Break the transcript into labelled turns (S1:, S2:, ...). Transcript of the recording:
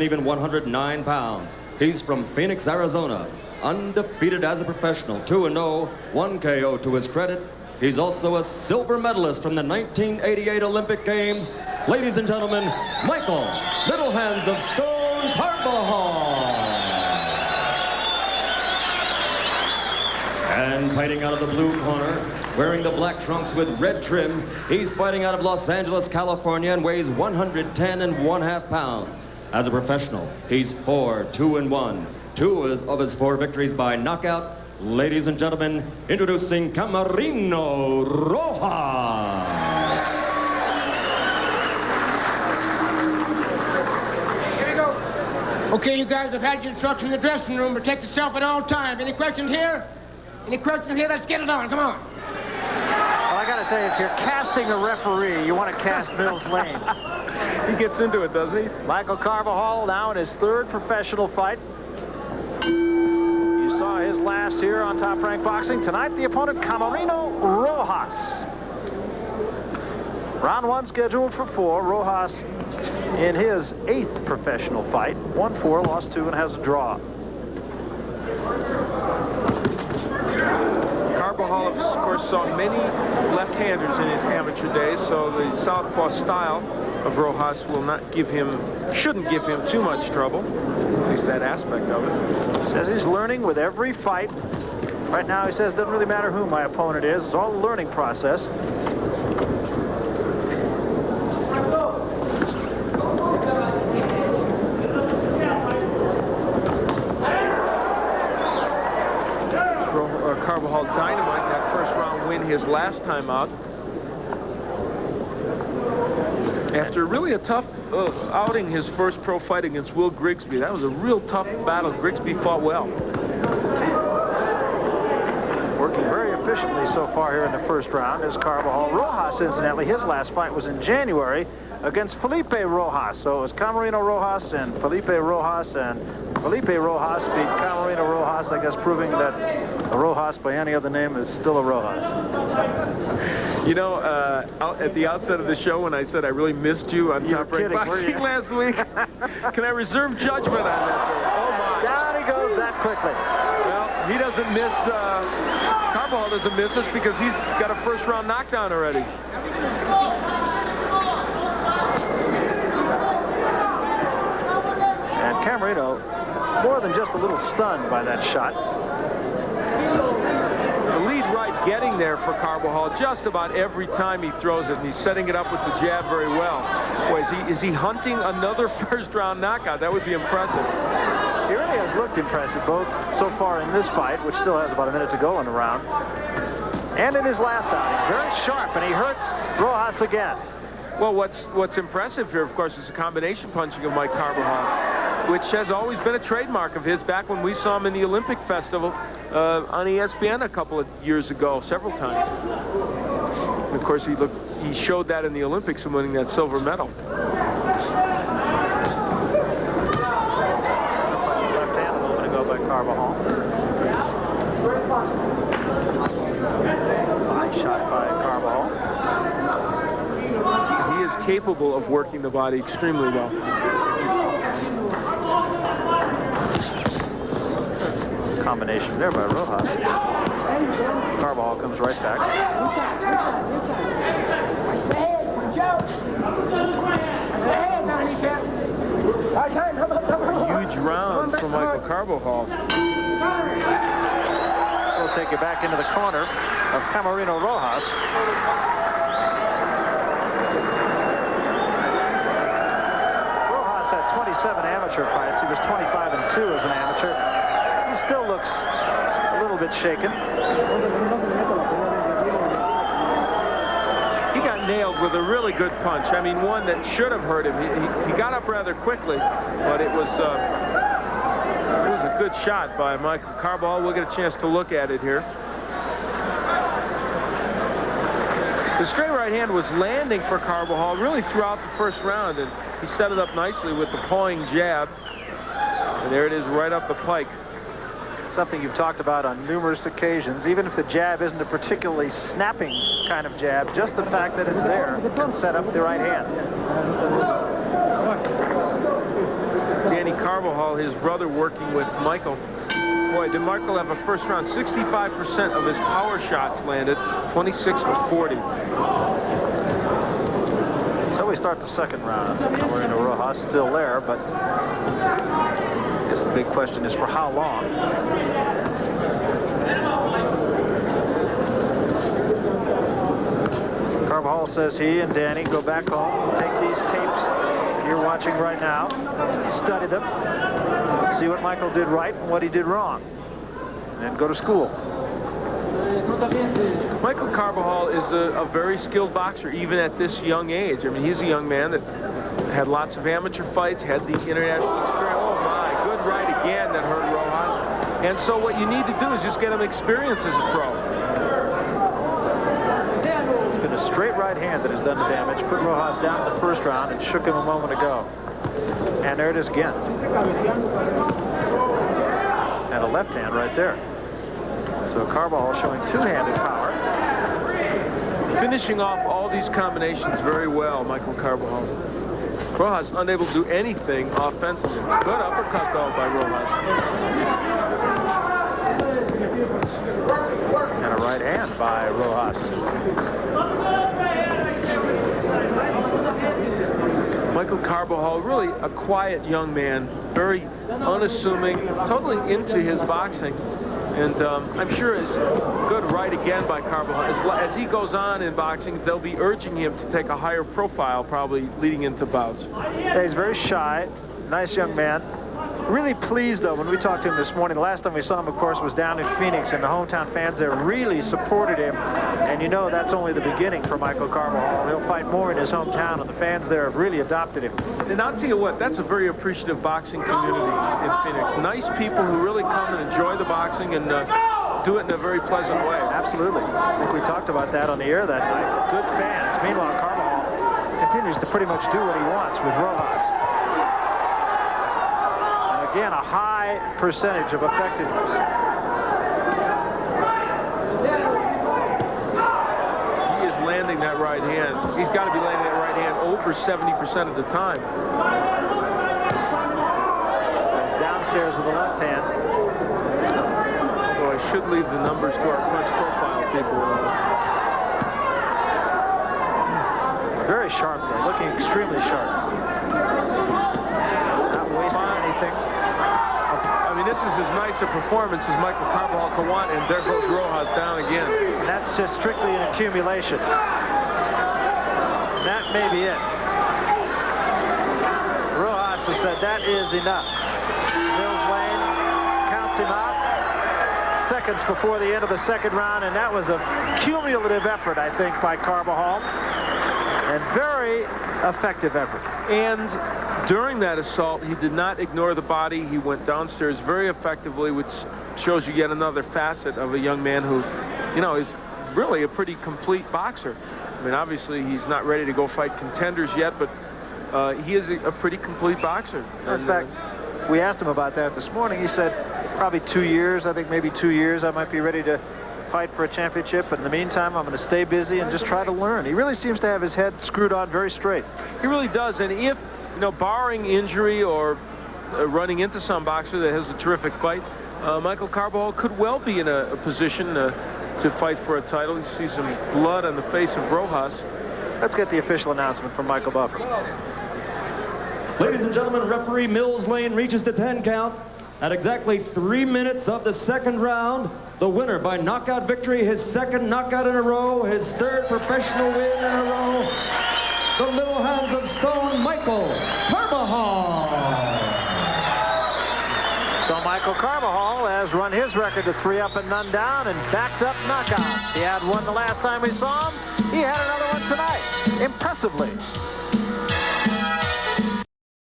S1: even 109 pounds. He's from Phoenix, Arizona. Undefeated as a professional, 2-0, 1 KO to his credit. He's also a silver medalist from the 1988 Olympic Games. Ladies and gentlemen, Michael Little Hands of Stone Carbajal. And fighting out of the blue corner, wearing the black trunks with red trim, he's fighting out of Los Angeles, California, and weighs 110.5 pounds. As a professional, he's 4-2-1. 2 of his 4 victories by knockout. Ladies and gentlemen, introducing Camerino Rojas.
S2: Here we go. Okay, you guys have had your instruction in the dressing room. Protect yourself at all times. Any questions here? Any questions here? Let's get it on. Come on.
S3: Well, I gotta say, if you're casting a referee, you want to cast Mills Lane.
S4: He gets into it, doesn't he?
S3: Michael Carbajal now in his 3rd professional fight. You saw his last here on Top Rank Boxing. Tonight, the opponent, Camerino Rojas. Round 1 scheduled for 4. Rojas in his 8th professional fight. 1-4, lost 2, and has a draw.
S4: Carbajal, of course, saw many left-handers in his amateur days, so the southpaw style of Rojas will not give him, shouldn't give him too much trouble, at least that aspect of it.
S3: Says he's learning with every fight. Right now, he says, doesn't really matter who my opponent is. It's all a learning process.
S4: Carbajal dynamite that first round win his last time out. After really a tough outing, his first pro fight against Will Grigsby. That was a real tough battle. Grigsby fought well.
S3: Working very efficiently so far here in the first round is Carbajal. Rojas, incidentally, his last fight was in January against Felipe Rojas. So it was Camerino Rojas and Felipe Rojas, and Felipe Rojas beat Camerino Rojas, I guess proving that a Rojas by any other name is still a Rojas.
S4: You know, at the outset of the show when I said I really missed you on Top Rank Boxing last week, can I reserve judgment on that? Oh my.
S3: Down he goes that quickly.
S4: Well, he doesn't miss, Carbajal doesn't miss us because he's got a first round knockdown already.
S3: And Camerino, more than just a little stunned by that shot.
S4: The lead right getting there for Carbajal just about every time he throws it, and he's setting it up with the jab very well. Boy, is he hunting another first-round knockout? That would be impressive.
S3: He really has looked impressive, both so far in this fight, which still has about a minute to go in the round, and in his last outing. Very sharp, and he hurts Rojas again.
S4: Well, what's impressive here, of course, is the combination punching of Mike Carbajal, which has always been a trademark of his back when we saw him in the Olympic Festival on ESPN a couple of years ago, several times. And of course, he showed that in the Olympics and winning that silver medal.
S3: Left hand a moment ago by Carbajal. Nice shot by Carbajal.
S4: He is capable of working the body extremely well.
S3: Combination there by Rojas. Carbajal comes right back.
S4: Huge round for Michael Carbajal.
S3: We'll take you back into the corner of Camerino Rojas. Rojas had 27 amateur fights. He was 25-2 as an amateur. He still looks a little bit shaken.
S4: He got nailed with a really good punch. I mean, one that should have hurt him. He got up rather quickly, but it was a good shot by Michael Carbajal. We'll get a chance to look at it here. The straight right hand was landing for Carbajal really throughout the first round, and he set it up nicely with the pawing jab. And there it is right up the pike.
S3: Something you've talked about on numerous occasions. Even if the jab isn't a particularly snapping kind of jab, just the fact that it's there can set up the right hand.
S4: Danny Carbajal, his brother, working with Michael. Boy, did Michael have a first round. 65% of his power shots landed, 26 of 40.
S3: So we start the second round. Camerino Rojas still there, but I guess the big question is for how long. Carbajal says he and Danny go back home, take these tapes you're watching right now, study them, see what Michael did right and what he did wrong, and then go to school.
S4: Michael Carbajal is a very skilled boxer, even at this young age. I mean, he's a young man that had lots of amateur fights, had the international experience. Oh my, good right again that hurt Rojas. And so what you need to do is just get him experience as a pro.
S3: It's been a straight right hand that has done the damage. Put Rojas down in the first round and shook him a moment ago. And there it is again. And a left hand right there. So Carbajal showing two-handed power.
S4: Finishing off all these combinations very well, Michael Carbajal. Rojas unable to do anything offensively. Good uppercut, though, by Rojas.
S3: And a right hand by Rojas.
S4: Michael Carbajal, really a quiet young man, very unassuming, totally into his boxing. And I'm sure it's good right again by Carbajal. As he goes on in boxing, they'll be urging him to take a higher profile, probably leading into bouts.
S3: Yeah, he's very shy, nice young man. Really pleased, though, when we talked to him this morning. The last time we saw him, of course, was down in Phoenix, and the hometown fans there really supported him. And you know that's only the beginning for Michael Carbajal. He'll fight more in his hometown, and the fans there have really adopted him.
S4: And I'll tell you what, that's a very appreciative boxing community in Phoenix. Nice people who really come and enjoy the boxing and do it in a very pleasant way.
S3: Absolutely. I think we talked about that on the air that night. Good fans. Meanwhile, Carbajal continues to pretty much do what he wants with Rojas. Again, a high percentage of effectiveness.
S4: He is landing that right hand. He's got to be landing that right hand over 70% of the time.
S3: He's downstairs with the left hand.
S4: Although I should leave the numbers to our punch profile people.
S3: Very sharp there, looking extremely sharp. Not wasting anything.
S4: I mean, this is as nice a performance as Michael Carbajal can want, and there goes Rojas down again.
S3: And that's just strictly an accumulation. That may be it. Rojas has said that is enough. Mills Lane counts him out. Seconds before the end of the second round, and that was a cumulative effort, I think, by Carbajal. And very effective effort.
S4: And during that assault, he did not ignore the body. He went downstairs very effectively, which shows you yet another facet of a young man who, you know, is really a pretty complete boxer. I mean, obviously, he's not ready to go fight contenders yet, but he is a pretty complete boxer.
S3: In fact, we asked him about that this morning. He said probably 2 years, I think maybe 2 years, I might be ready to fight for a championship, but in the meantime, I'm going to stay busy and just try to learn. He really seems to have his head screwed on very straight.
S4: He really does, and if, you know, barring injury or running into some boxer that has a terrific fight, Michael Carbajal could well be in a position to fight for a title. You see some blood on the face of Rojas.
S3: Let's get the official announcement from Michael Buffer.
S1: Ladies and gentlemen, referee Mills Lane reaches the 10 count. At exactly 3 minutes of the second round, the winner by knockout victory, his second knockout in a row, his third professional win in a row, the Little Hands of Stone, Michael Carbajal.
S3: So Michael Carbajal has run his record to 3 up and none down and backed up knockouts. He had one the last time we saw him. He had another one tonight, impressively.